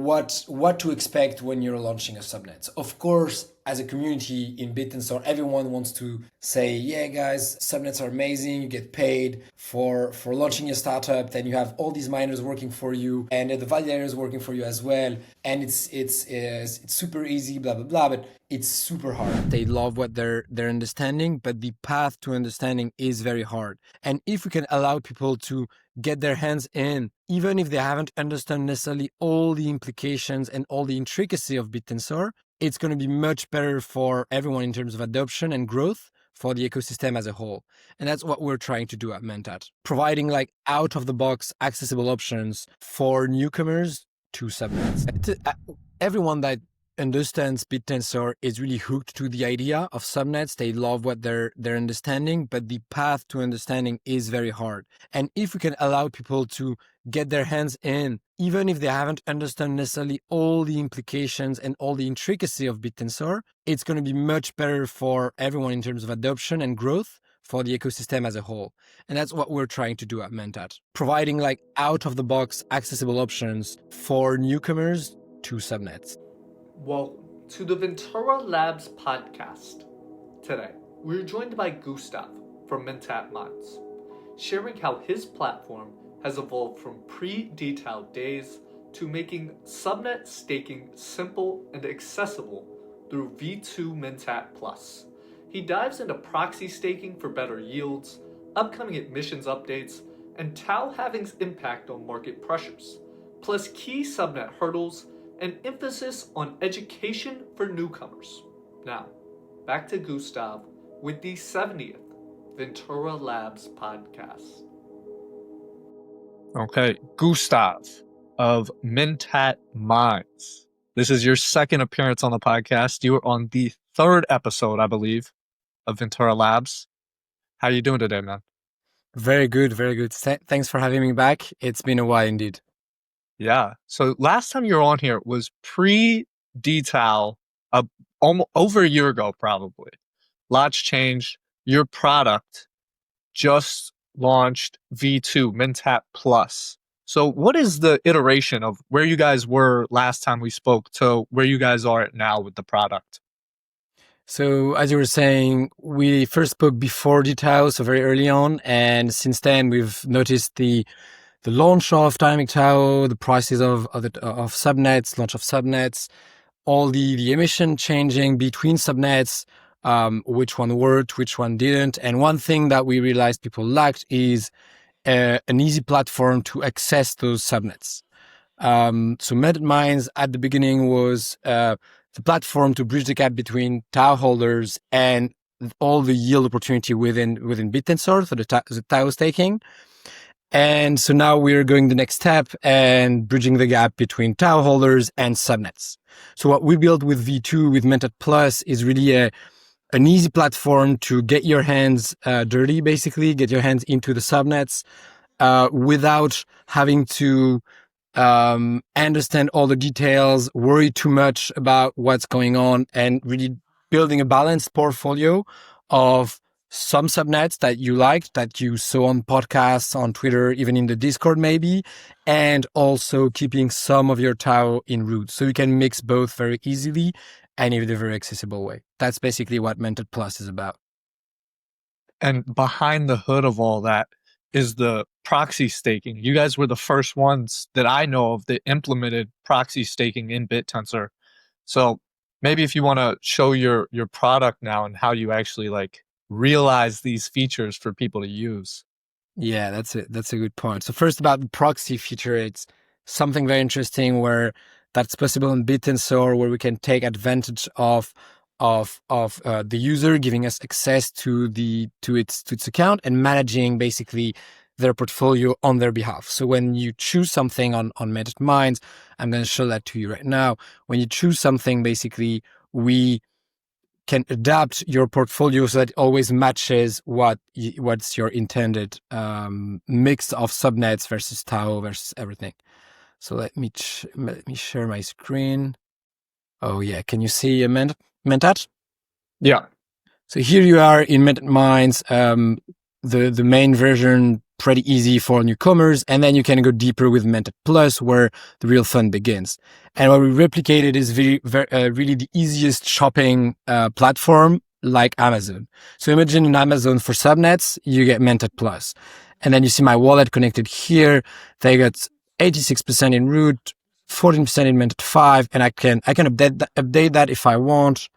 what to expect when you're launching a subnet. Of course, as a community in Bittensor, everyone wants to say, yeah, guys, subnets are amazing. You get paid for launching your startup. Then you have all these miners working for you, and the validators working for you as well. And it's super easy, blah blah blah. But it's super hard. They love what they're understanding, but the path to understanding is very hard. And if we can allow people to get their hands in, even if they haven't understood necessarily all the implications and all the intricacy of Bittensor, it's going to be much better for everyone in terms of adoption and growth for the ecosystem as a whole. And that's what we're trying to do at Mentat, providing like out of the box accessible options for newcomers to subnets. Everyone that understands Bittensor is really hooked to the idea of subnets. They love what they're understanding, but the path to understanding is very hard. And if we can allow people to get their hands in, even if they haven't understood necessarily all the implications and all the intricacy of Bittensor, it's going to be much better for everyone in terms of adoption and growth for the ecosystem as a whole. And that's what we're trying to do at Mentat, providing like out of the box accessible options for newcomers to subnets. Welcome to the Ventura Labs podcast. Today, we're joined by Gustave from Mentat Minds, sharing how his platform has evolved from pre-dTAO days to making subnet staking simple and accessible through V2 Mentat Plus. He dives into proxy staking for better yields, upcoming admissions updates, and TAO Halving's impact on market pressures, plus key subnet hurdles and emphasis on education for newcomers. Now, back to Gustave with the 70th Ventura Labs podcast. Okay, Gustave of Mentat Minds. This is your second appearance on the podcast. You were on the third episode, I believe, of Ventura Labs. How are you doing today, man? Very good, very good. Thanks for having me back. It's been a while indeed. Yeah. So last time you were on here was pre-dTAO, almost over a year ago, probably. Lots changed. Your product just launched V2 Mentat Plus. So what is the iteration of where you guys were last time we spoke to where you guys are at now with the product? So as you were saying, we first spoke before dTAO, so very early on. And since then, we've noticed the launch of Dynamic TAO, the prices of subnets, launch of subnets, all the emission changing between subnets, which one worked, which one didn't. And one thing that we realized people lacked is an easy platform to access those subnets. So Mentat Minds at the beginning was the platform to bridge the gap between TAO holders and all the yield opportunity within Bittensor, so the TAO staking. And so now we're going the next step and bridging the gap between TAO holders and subnets. So what we built with V2, with Mentat Plus, is really an easy platform to get your hands dirty, basically, get your hands into the subnets without having to understand all the details, worry too much about what's going on, and really building a balanced portfolio of some subnets that you liked, that you saw on podcasts, on Twitter, even in the Discord maybe, and also keeping some of your TAO in root. So you can mix both very easily and in a very accessible way. That's basically what Mentat Plus is about. And behind the hood of all that is the proxy staking. You guys were the first ones that I know of that implemented proxy staking in Bittensor. So maybe if you want to show your product now and how you actually like realize these features for people to use. Yeah, that's a good point. So first about the proxy feature, it's something very interesting where that's possible in Bittensor, where we can take advantage of the user giving us access to its account and managing basically their portfolio on their behalf. So when you choose something on Mentat Minds, I'm going to show that to you right now. When you choose something, basically we can adapt your portfolio so that it always matches what's your intended mix of subnets versus TAO versus everything. So let me share my screen. Oh yeah, can you see Mentat? Yeah. So here you are in Mentat Minds. The main version pretty easy for newcomers. And then you can go deeper with Mentat Plus, where the real fun begins. And what we replicated is really the easiest shopping platform, like Amazon. So imagine in Amazon for subnets, you get Mentat Plus. And then you see my wallet connected here. They got 86% in root, 14% in Mentat 5, and I can update that if I want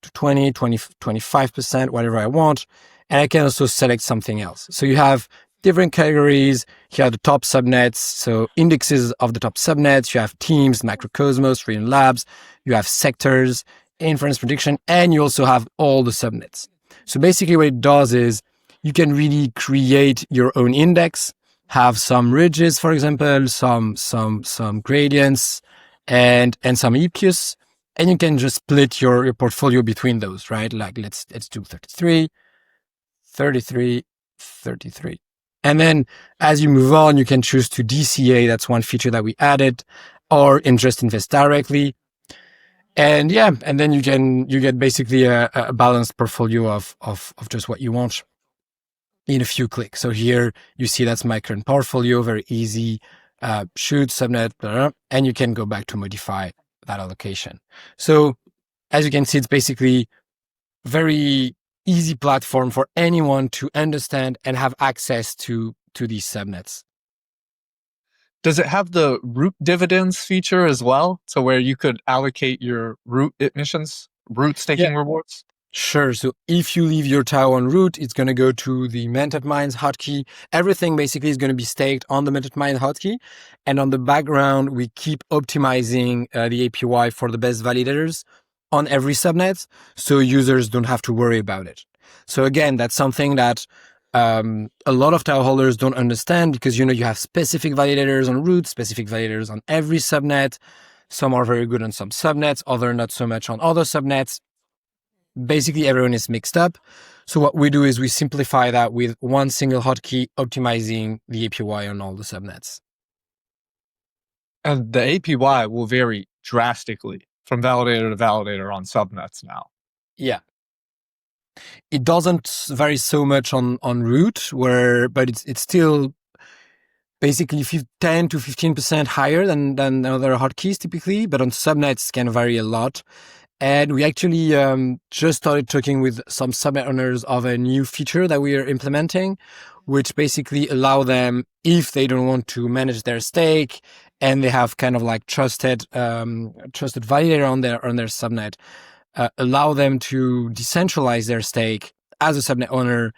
to 20, 25%, whatever I want. And I can also select something else. So you have different categories. Here are the top subnets, so indexes of the top subnets. You have teams, macrocosmos, region labs. You have sectors, inference prediction, and you also have all the subnets. So basically what it does is you can really create your own index, have some ridges, for example, some gradients, and some EPUs, and you can just split your portfolio between those, right? Like let's do 33, 33, 33. And then as you move on, you can choose to DCA. That's one feature that we added, or just invest directly. And yeah, and then you get basically a balanced portfolio of just what you want in a few clicks. So here you see that's my current portfolio, very easy. Shoot, subnet, blah, blah, and you can go back to modify that allocation. So as you can see, it's basically very easy platform for anyone to understand and have access to these subnets. Does it have the root dividends feature as well? So where you could allocate your root emissions, root staking rewards? Sure. So if you leave your TAO on root, it's going to go to the Mentat Minds hotkey. Everything basically is going to be staked on the Mentat Minds hotkey. And on the background, we keep optimizing the APY for the best validators on every subnet, so users don't have to worry about it. So again, that's something that a lot of TAO holders don't understand, because you have specific validators on root, specific validators on every subnet. Some are very good on some subnets, other not so much on other subnets. Basically, everyone is mixed up. So what we do is we simplify that with one single hotkey, optimizing the APY on all the subnets. And the APY will vary drastically from validator to validator on subnets now. Yeah. It doesn't vary so much on root, but it's still basically 10 to 15% higher than other hotkeys typically, but on subnets can vary a lot. And we actually just started talking with some subnet owners of a new feature that we are implementing, which basically allow them, if they don't want to manage their stake and they have kind of like trusted validator on their subnet, allow them to decentralize their stake as a subnet owner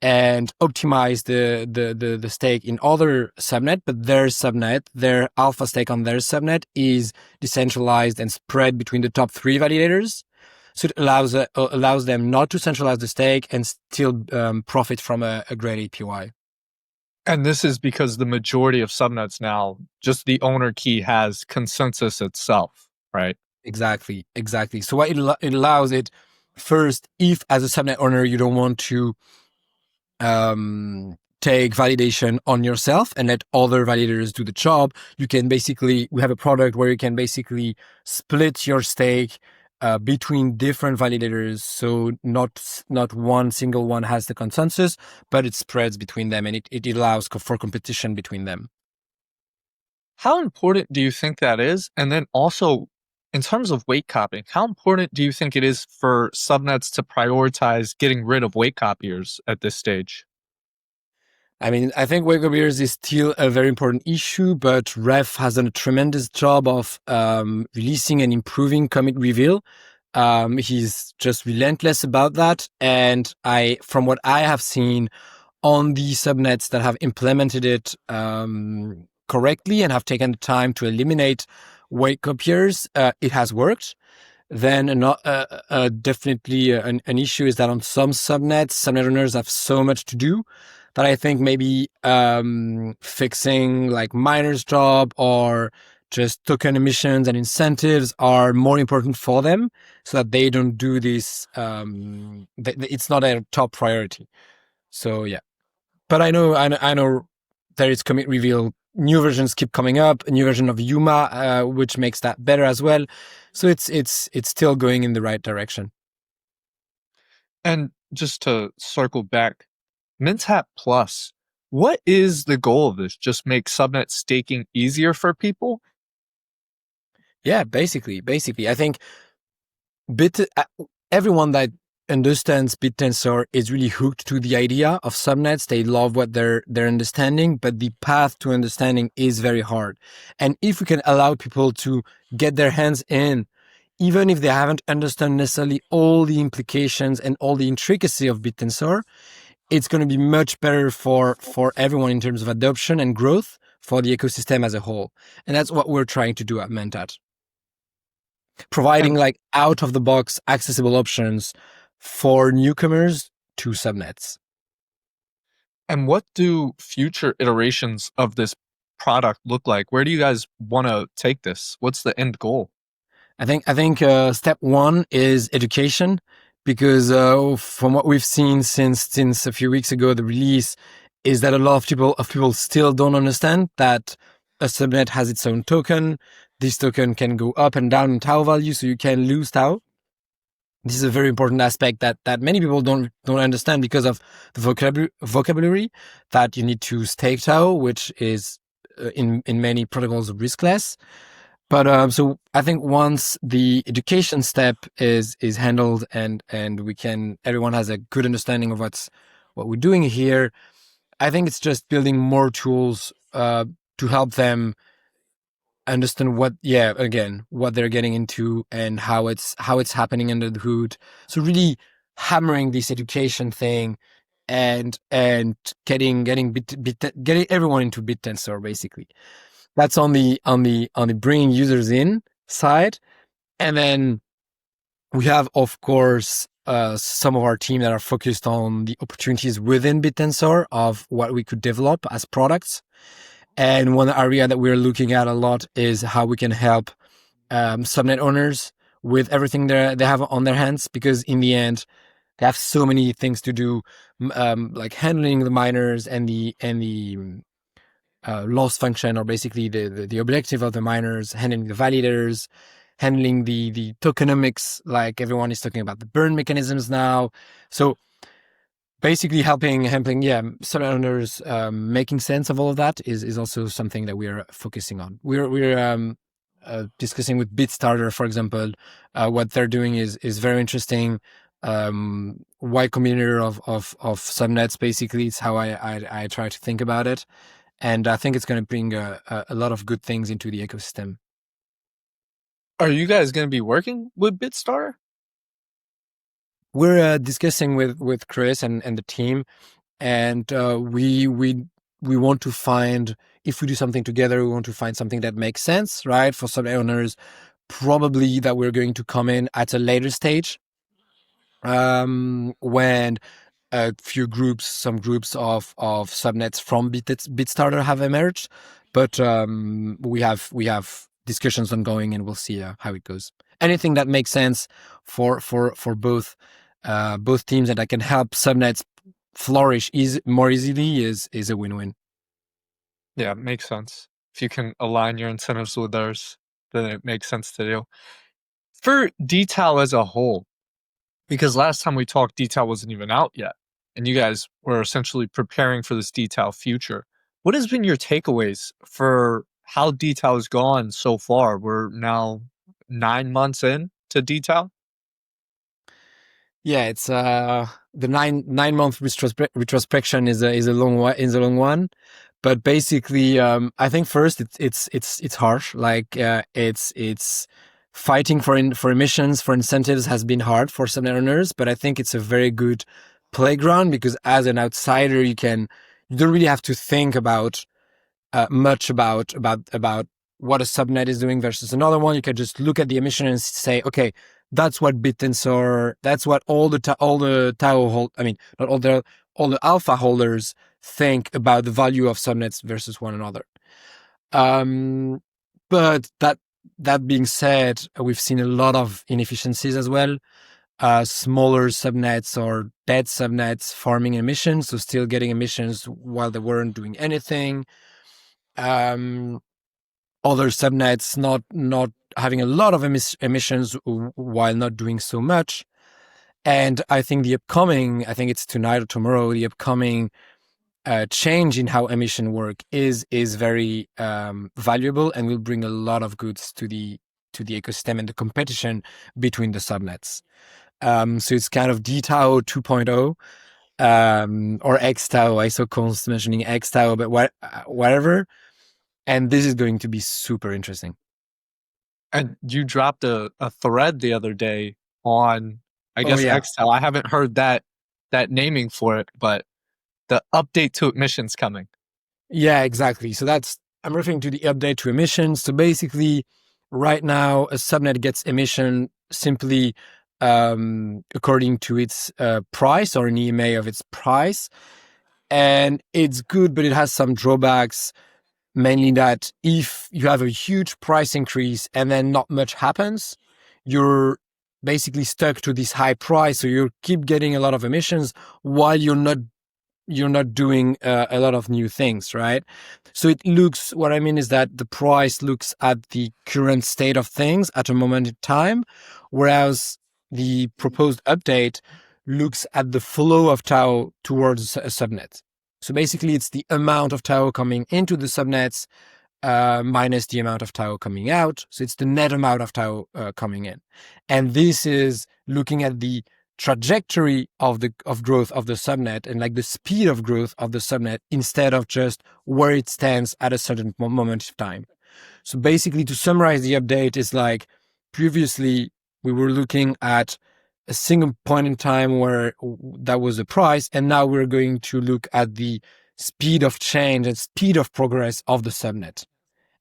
and optimize the stake in other subnet, but their alpha stake on their subnet is decentralized and spread between the top 3 validators. So it allows them not to centralize the stake and still profit from a great APY. And this is because the majority of subnets now, just the owner key has consensus itself, right? Exactly. So what it allows it, first, if as a subnet owner you don't want to take validation on yourself and let other validators do the job, we have a product where you can basically split your stake between different validators. So not one single one has the consensus, but it spreads between them, and it allows for competition between them. How important do you think that is? And then also, in terms of weight copying, how important do you think it is for subnets to prioritize getting rid of weight copiers at this stage? I mean, I think weight copiers is still a very important issue, but Ref has done a tremendous job of releasing and improving commit reveal. He's just relentless about that. And from what I have seen on the subnets that have implemented it correctly and have taken the time to eliminate weight copiers, it has worked. Then definitely an issue is that on some subnets, subnet owners have so much to do that I think maybe fixing like miners job or just token emissions and incentives are more important for them, so that they don't do this. It's not a top priority. So yeah, but I know there is commit reveal. New versions keep coming up. A new version of Yuma, which makes that better as well. So it's still going in the right direction. And just to circle back, Mentat Plus, What is the goal of this? Just make subnet staking easier for people? Yeah, basically, I think everyone that understands Bittensor is really hooked to the idea of subnets. They love what they're understanding, but the path to understanding is very hard. And if we can allow people to get their hands in, even if they haven't understood necessarily all the implications and all the intricacy of Bittensor, it's going to be much better for everyone in terms of adoption and growth for the ecosystem as a whole. And that's what we're trying to do at Mentat. Providing like out of the box accessible options for newcomers to subnets. And what do future iterations of this product look like? Where do you guys want to take this? What's the end goal? I think step one is education, because from what we've seen since a few weeks ago, the release is that a lot of people still don't understand that a subnet has its own token. This token can go up and down in TAO value, so you can lose TAO. This is a very important aspect that many people don't understand because of the vocabulary that you need to stake TAO, which is in many protocols riskless. But so I think once the education step is handled and everyone has a good understanding of what we're doing here, I think it's just building more tools to help them understand what they're getting into and how it's happening under the hood. So really hammering this education thing and getting everyone into Bittensor basically. That's on the bringing users in side. And then we have, of course, some of our team that are focused on the opportunities within Bittensor of what we could develop as products. And one area that we're looking at a lot is how we can help subnet owners with everything they have on their hands, because in the end, they have so many things to do, like handling the miners and the loss function, or basically the objective of the miners, handling the validators, handling the tokenomics, like everyone is talking about the burn mechanisms now. So basically helping subnet owners making sense of all of that is also something that we're focusing on. We're discussing with Bitstarter, for example. What they're doing is very interesting. Y Combinator of subnets, basically, it's how I try to think about it. And I think it's going to bring a lot of good things into the ecosystem. Are you guys going to be working with Bitstarter? We're discussing with Chris and the team, and we want to find, if we do something together, we want to find something that makes sense, right? For some owners, probably that we're going to come in at a later stage, when some groups of subnets from Bitstarter have emerged, but we have discussions ongoing, and we'll see how it goes. Anything that makes sense for both teams and that can help subnets flourish more easily is a win-win. Yeah, makes sense. If you can align your incentives with theirs, then it makes sense to do. For dTAO as a whole, because last time we talked, dTAO wasn't even out yet, and you guys were essentially preparing for this dTAO future. What has been your takeaways for how dTAO has gone so far? We're now 9 months in to dTAO. Yeah, it's the 9-month retrospection is a long one, but basically, I think first it's harsh. Like it's fighting for emissions, for incentives has been hard for some owners, but I think it's a very good playground, because as an outsider, you don't really have to think about much about what a subnet is doing versus another one. You can just look at the emission and say, okay, that's what Bittensor, that's what all the TAO not all the alpha holders think about the value of subnets versus one another. But that being said, we've seen a lot of inefficiencies as well. Smaller subnets or dead subnets farming emissions, so still getting emissions while they weren't doing anything. Other subnets not having a lot of emissions while not doing so much. And I think I think it's tonight or tomorrow, the upcoming change in how emission work is very valuable and will bring a lot of goods to the ecosystem and the competition between the subnets. So it's kind of DTAO 2.0 or XTAO. I saw Const mentioning XTAO, but whatever. And this is going to be super interesting. And you dropped a thread the other day on, I guess, yeah. XTAO. I haven't heard that naming for it, but the update to emissions coming. Yeah, exactly. So I'm referring to the update to emissions. So basically, right now, a subnet gets emission simply according to its price or an EMA of its price. And it's good, but it has some drawbacks, mainly that if you have a huge price increase and then not much happens, you're basically stuck to this high price. So you keep getting a lot of emissions while you're not doing a lot of new things, right? So what I mean is that the price looks at the current state of things at a moment in time, whereas the proposed update looks at the flow of TAO towards a subnet. So basically it's the amount of TAO coming into the subnets minus the amount of TAO coming out. So it's the net amount of TAO coming in. And this is looking at the trajectory of growth of the subnet and like the speed of growth of the subnet instead of just where it stands at a certain moment of time. So basically, to summarize the update, is like previously we were looking at a single point in time where that was the price, and now we're going to look at the speed of change and speed of progress of the subnet.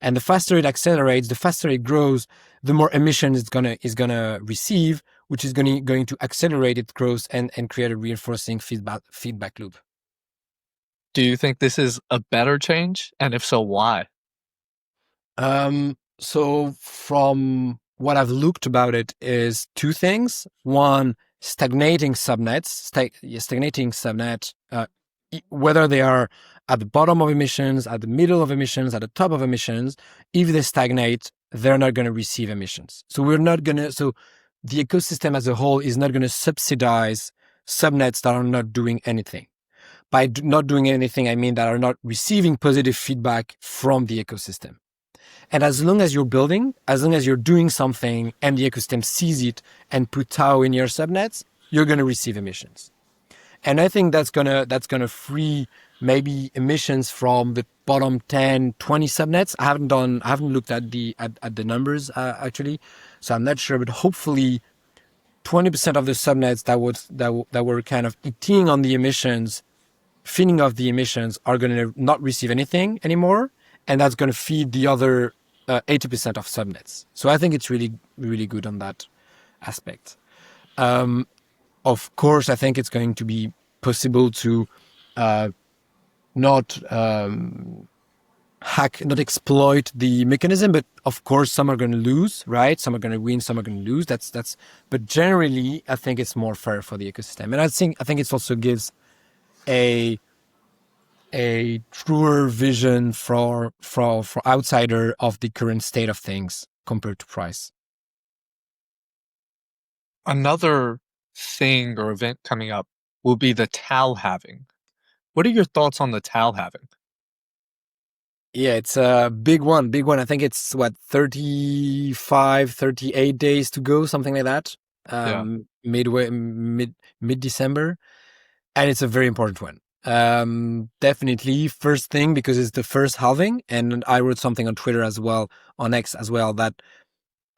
And the faster it accelerates, the faster it grows, the more emissions it's gonna receive, which is going to accelerate its growth and create a reinforcing feedback loop. Do you think this is a better change? And if so, why? So from what I've looked about it is two things. One, stagnating subnets, whether they are at the bottom of emissions, at the middle of emissions, at the top of emissions, if they stagnate, they're not going to receive emissions. So the ecosystem as a whole is not going to subsidize subnets that are not doing anything. By not doing anything, I mean that are not receiving positive feedback from the ecosystem. And as long as you're building, as long as you're doing something and the ecosystem sees it and put TAO in your subnets, you're going to receive emissions. And I think that's gonna free maybe emissions from the bottom 10, 20 subnets. I haven't looked at the numbers actually, so I'm not sure. But hopefully, 20% of the subnets that were kind of eating on the emissions, feeding off the emissions, are going to not receive anything anymore, and that's going to feed the other 80% of subnets. So I think it's really, really good on that aspect. Of course, I think it's going to be possible to not exploit the mechanism, but of course, some are going to lose, right? Some are going to win, some are going to lose. But generally, I think it's more fair for the ecosystem, and I think it also gives a truer vision for outsider of the current state of things compared to price. Another thing or event coming up will be the TAO Halving. What are your thoughts on the TAO Halving? Yeah, it's a big one. I think it's 35, 38 days to go, something like that. Mid-December. And it's a very important one. Definitely first thing, because it's the first halving. And I wrote something on Twitter as well, on X as well, that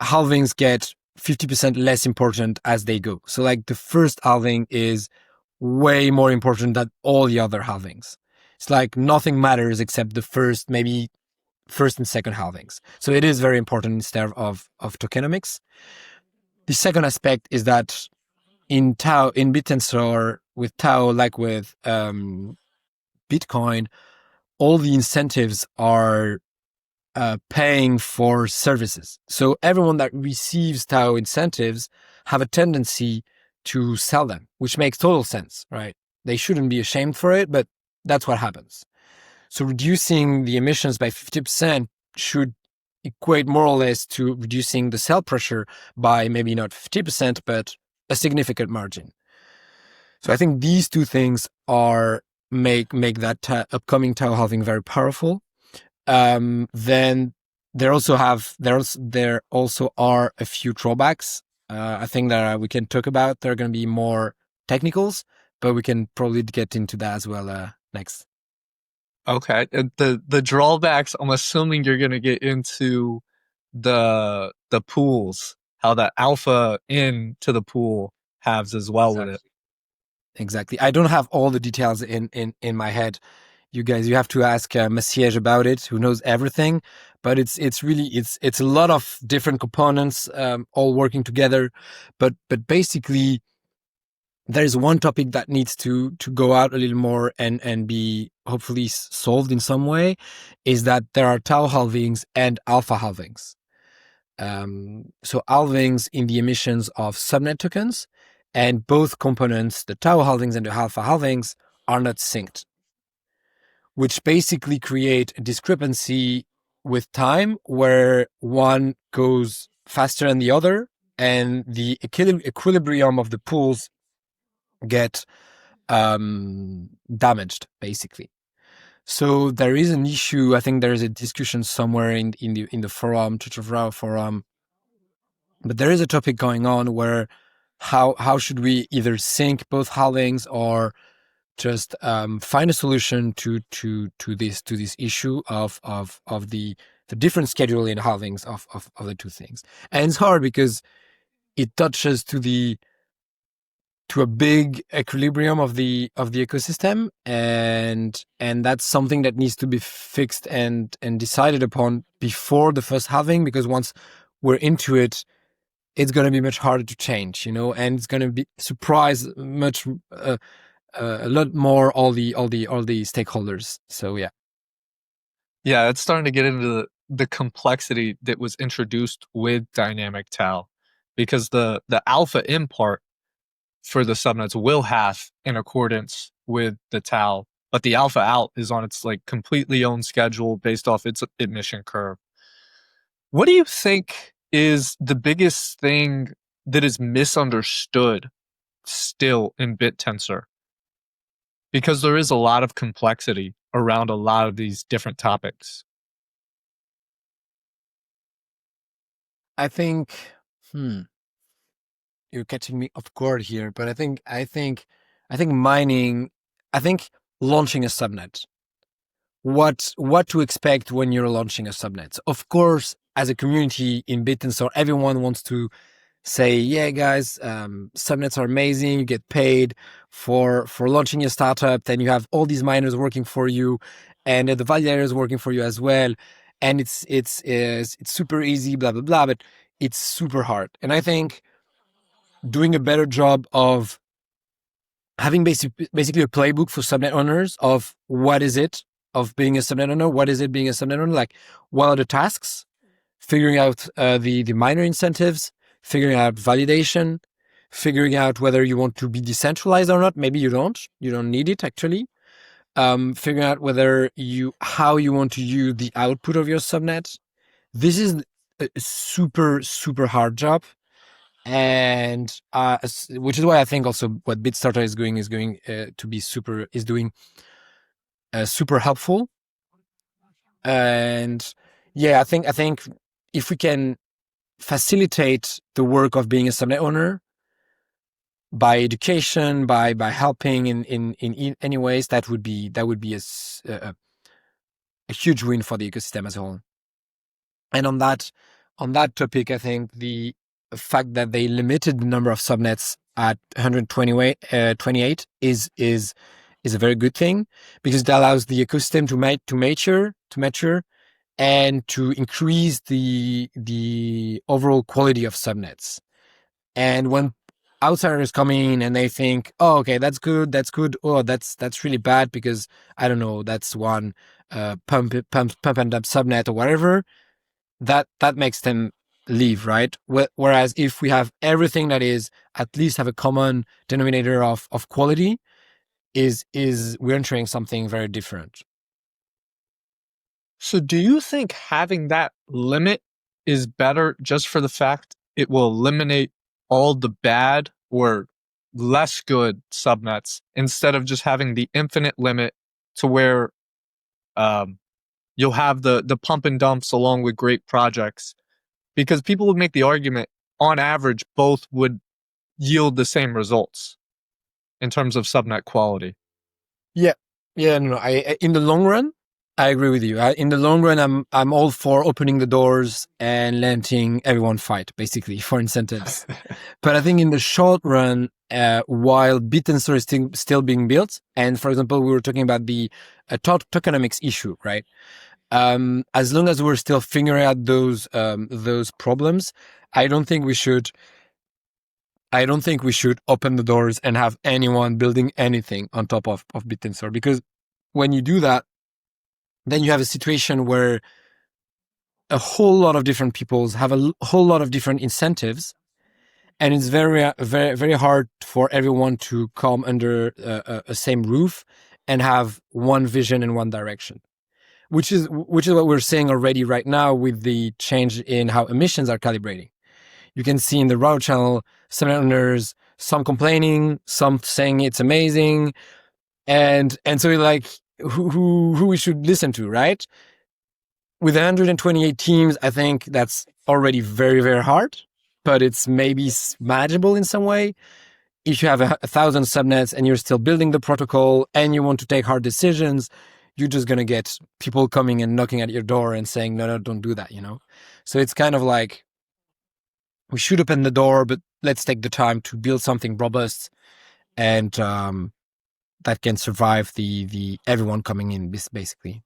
halvings get 50% less important as they go. So like the first halving is way more important than all the other halvings. It's like nothing matters except the first and second halvings. So it is very important instead of tokenomics. The second aspect is that in Bittensor, with TAO, like with Bitcoin, all the incentives are paying for services. So everyone that receives TAO incentives have a tendency to sell them, which makes total sense, right? They shouldn't be ashamed for it, but that's what happens. So reducing the emissions by 50% should equate more or less to reducing the sell pressure by maybe not 50%, but a significant margin. So I think these two things are make that upcoming TAO halving very powerful. Then there also are a few drawbacks. I think that we can talk about. There are going to be more technicals, but we can probably get into that as well next. Okay. The drawbacks, I'm assuming you're going to get into the pools, how the alpha into the pool halves as well with it. Exactly. I don't have all the details in my head. You guys, you have to ask Messiege about it, who knows everything. But it's a lot of different components all working together. But basically, there's one topic that needs to go out a little more and be hopefully solved in some way, is that there are TAO halvings and alpha halvings. So halvings in the emissions of subnet tokens, and both components, the TAO halvings and the alpha halvings, are not synced, which basically create a discrepancy with time where one goes faster than the other, and the equilibrium of the pools get damaged, basically. So there is an issue. I think there is a discussion somewhere in the forum, Church of Rao forum, but there is a topic going on where how should we either sync both halvings or just find a solution to this issue of the different schedule in halvings of the two things. And it's hard because it touches to a big equilibrium of the ecosystem, and that's something that needs to be fixed and decided upon before the first halving, because once we're into it, it's going to be much harder to change, and it's going to be surprise much a lot more all the stakeholders. So yeah, it's starting to get into the complexity that was introduced with Dynamic TAO, because the alpha in part for the subnets will have in accordance with the TAO, but the alpha out is on its completely own schedule based off its emission curve. What do you think is the biggest thing that is misunderstood still in Bittensor? Because there is a lot of complexity around a lot of these different topics. I think you're catching me off guard here, but I think mining, I think launching a subnet, what to expect when you're launching a subnet. Of course, as a community in Bittensor, everyone wants to say, yeah, guys, subnets are amazing. You get paid for launching a startup. Then you have all these miners working for you, and the validators working for you as well. And it's super easy, blah blah blah. But it's super hard. And I think doing a better job of having basically a playbook for subnet owners of what is it of being a subnet owner, what is it being a subnet owner, like what are the tasks, figuring out the miner incentives, figuring out validation, figuring out whether you want to be decentralized or not. Maybe you don't need it actually. Figuring out how you want to use the output of your subnet. This is a super, super hard job. And which is why I think also what Bitstarter is doing super helpful. And yeah, I think if we can facilitate the work of being a subnet owner by education, by helping in any ways, that would be a huge win for the ecosystem as a whole. And on that topic, I think the fact that they limited the number of subnets at 128 is a very good thing, because it allows the ecosystem to mature and to increase the overall quality of subnets. And when outsiders come in and they think, oh, okay, that's good, oh, that's really bad because I don't know, that's one pump and dump subnet or whatever, that makes them leave, right? Whereas if we have everything that is at least have a common denominator of quality, is we're entering something very different. So do you think having that limit is better just for the fact it will eliminate all the bad or less good subnets instead of just having the infinite limit to where you'll have the pump and dumps along with great projects, because people would make the argument on average both would yield the same results in terms of subnet quality. Yeah, no. In the long run, I agree with you. In the long run, I'm all for opening the doors and letting everyone fight, basically, for incentives. But I think in the short run, while Bittensor is still being built, and for example, we were talking about the tokenomics issue, right? As long as we're still figuring out those problems, I don't think we should open the doors and have anyone building anything on top of Bittensor, because when you do that, then you have a situation where a whole lot of different peoples have a whole lot of different incentives, and it's very, very, very hard for everyone to come under a same roof and have one vision in one direction, which is what we're seeing already right now with the change in how emissions are calibrating. You can see in the route channel, some owners, some complaining, some saying it's amazing, and so like who we should listen to, right? With 128 teams, I think that's already very, very hard, but it's maybe manageable in some way. If you have 1,000 subnets and you're still building the protocol and you want to take hard decisions, you're just going to get people coming and knocking at your door and saying, no, don't do that, So it's kind of like, we should open the door, but let's take the time to build something robust and that can survive the everyone coming in, basically.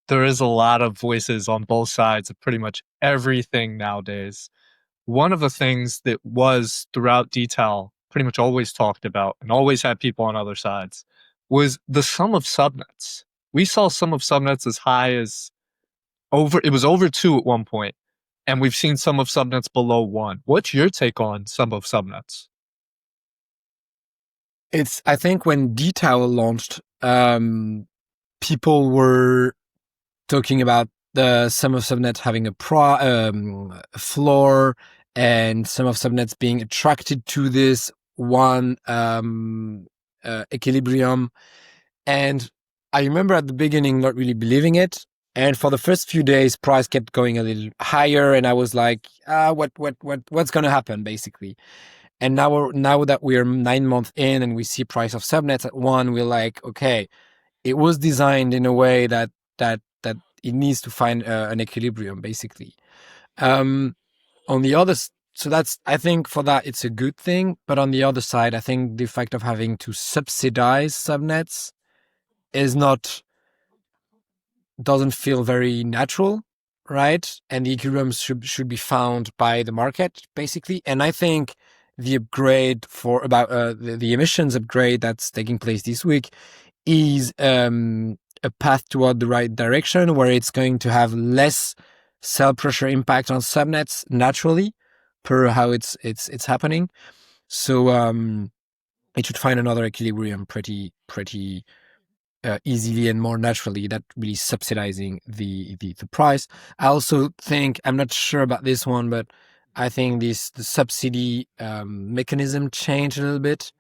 There is a lot of voices on both sides of pretty much everything nowadays. One of the things that was throughout TAO pretty much always talked about and always had people on other sides was the sum of subnets. We saw sum of subnets as high as it was over 2 at one point, and we've seen sum of subnets below 1. What's your take on sum of subnets? I think when TAO launched, people were talking about the sum of subnets having a floor, and sum of subnets being attracted to this one equilibrium. And I remember at the beginning not really believing it. And for the first few days, price kept going a little higher, and I was like, what's going to happen, basically? And now that we are 9 months in and we see price of subnets at 1, we're like, okay, it was designed in a way that it needs to find an equilibrium, basically. On the other, so that's, I think for that it's a good thing. But on the other side, I think the fact of having to subsidize subnets doesn't feel very natural, right? And the equilibrium should be found by the market, basically. And I think the upgrade for about the emissions upgrade that's taking place this week is a path toward the right direction, where it's going to have less cell pressure impact on subnets naturally, per how it's happening. So it should find another equilibrium pretty easily and more naturally, that really subsidizing the price. I also think, I'm not sure about this one, but I think the subsidy mechanism changed a little bit,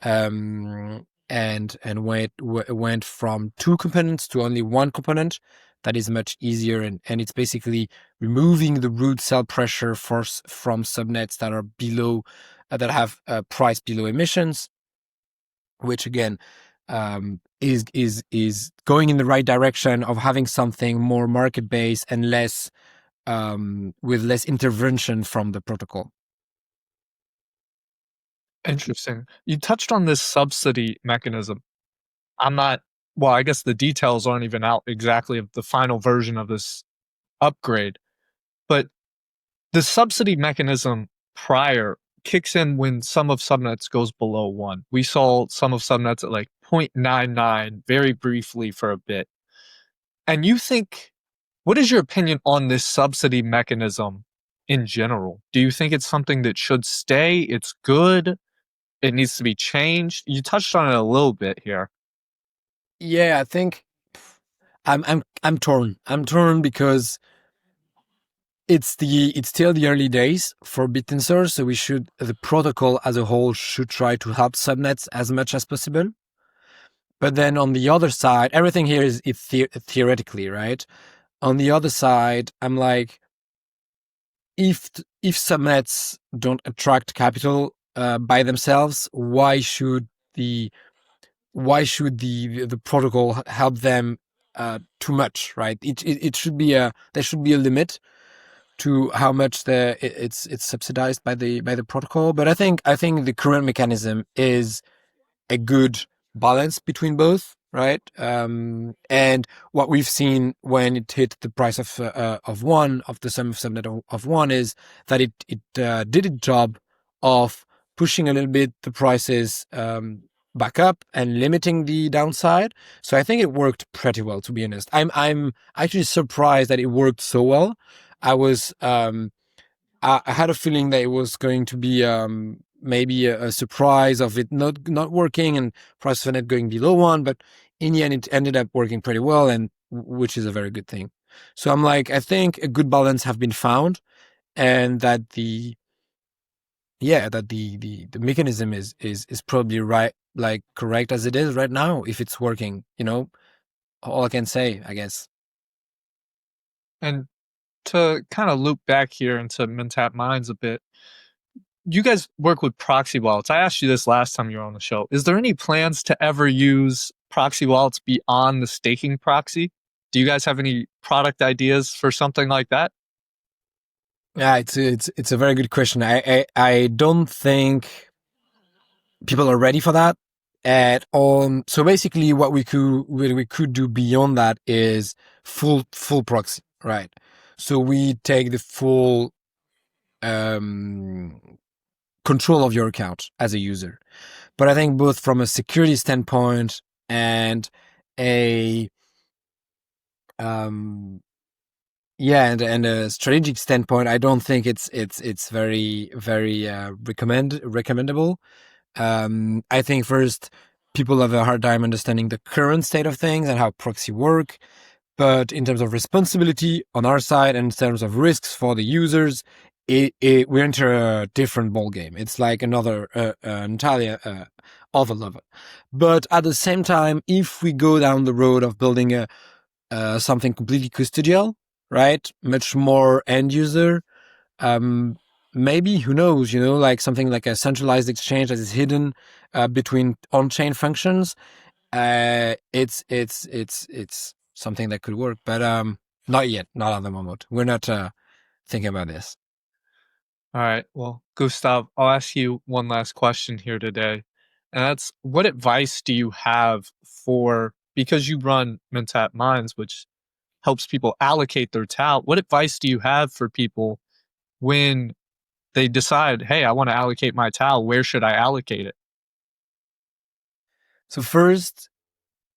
and went from 2 components to only 1 component. That is much easier, and it's basically removing the root cell pressure from subnets that are below, that have price below emissions, which again is going in the right direction of having something more market based and less with less intervention from the protocol. Interesting. You touched on this subsidy mechanism. I guess the details aren't even out exactly of the final version of this upgrade, but the subsidy mechanism prior kicks in when sum of subnets goes below 1. We saw sum of subnets at like 0.99 very briefly for a bit. And what is your opinion on this subsidy mechanism in general? Do you think it's something that should stay? It's good? It needs to be changed? You touched on it a little bit here. Yeah, I think I'm torn. I'm torn because it's still the early days for Bittensor, so the protocol as a whole should try to help subnets as much as possible. But then on the other side, everything here is theoretically, right? On the other side, I'm like, if subnets don't attract capital by themselves, why should the protocol help them too much, right? It should be there should be a limit to how much it's subsidized by the protocol. But I think the current mechanism is a good balance between both, right? And what we've seen when it hit the price of one of the sum of subnet of one is that it did its job of pushing a little bit the prices back up and limiting the downside. So I think it worked pretty well, to be honest. I'm actually surprised that it worked so well. I was I had a feeling that it was going to be maybe a surprise of it not working and price of net going below one, but in the end it ended up working pretty well, and which is a very good thing. So I'm like, I think a good balance have been found, and that the mechanism is probably right, like correct as it is right now, if it's working, all I can say, I guess. And to kind of loop back here into Mentat Minds a bit, you guys work with proxy wallets. I asked you this last time you were on the show. Is there any plans to ever use proxy wallets beyond the staking proxy? Do you guys have any product ideas for something like that? Yeah, it's a very good question. I don't think people are ready for that at all. So basically, what we could do beyond that is full proxy, right? So we take the full control of your account as a user. But I think both from a security standpoint and a and a strategic standpoint, I don't think it's very recommendable. I think first, people have a hard time understanding the current state of things and how proxy work. But in terms of responsibility on our side and in terms of risks for the users, we enter a different ball game. It's like another entirely other level. But at the same time, if we go down the road of building something completely custodial, right, much more end user, maybe, who knows, like something like a centralized exchange that is hidden between on-chain functions. It's something that could work, but not yet, not at the moment. We're not thinking about this. All right. Well, Gustave, I'll ask you one last question here today. And that's, what advice do you have because you run Mentat Minds, which helps people allocate their TAO. What advice do you have for people when they decide, hey, I want to allocate my TAO, where should I allocate it? So first,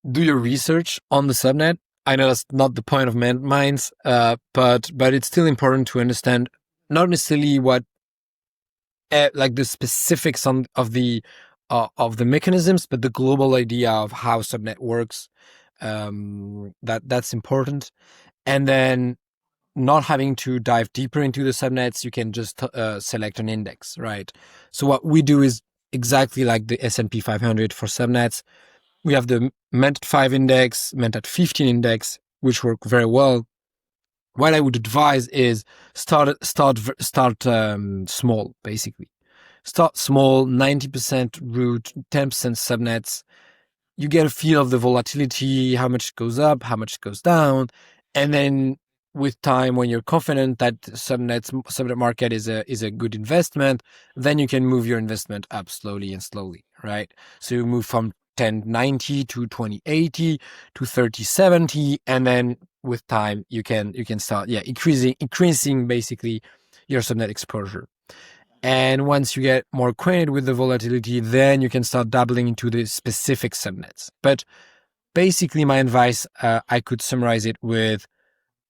do your research on the subnet. I know that's not the point of Mentat Minds, but it's still important to understand not necessarily what like the specifics of the mechanisms, but the global idea of how subnet works. That's important. And then, not having to dive deeper into the subnets, you can just select an index, right? So what we do is exactly like the S&P 500 for subnets. We have the Mentat 5 index, Mentat 15 index, which work very well. What I would advise is start small, basically. Start small, 90% root, 10% subnets. You get a feel of the volatility, how much goes up, how much goes down. And then with time, when you're confident that subnet market is a good investment, then you can move your investment up slowly, right? So you move from 1090 to 2080 to 3070, and then with time you can start increasing basically your subnet exposure. And once you get more acquainted with the volatility, then you can start dabbling into the specific subnets. But basically, my advice, I could summarize it with: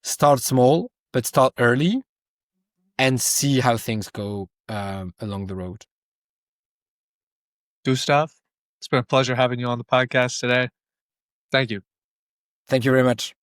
start small, but start early, and see how things go along the road. Gustave, it's been a pleasure having you on the podcast today. Thank you. Thank you very much.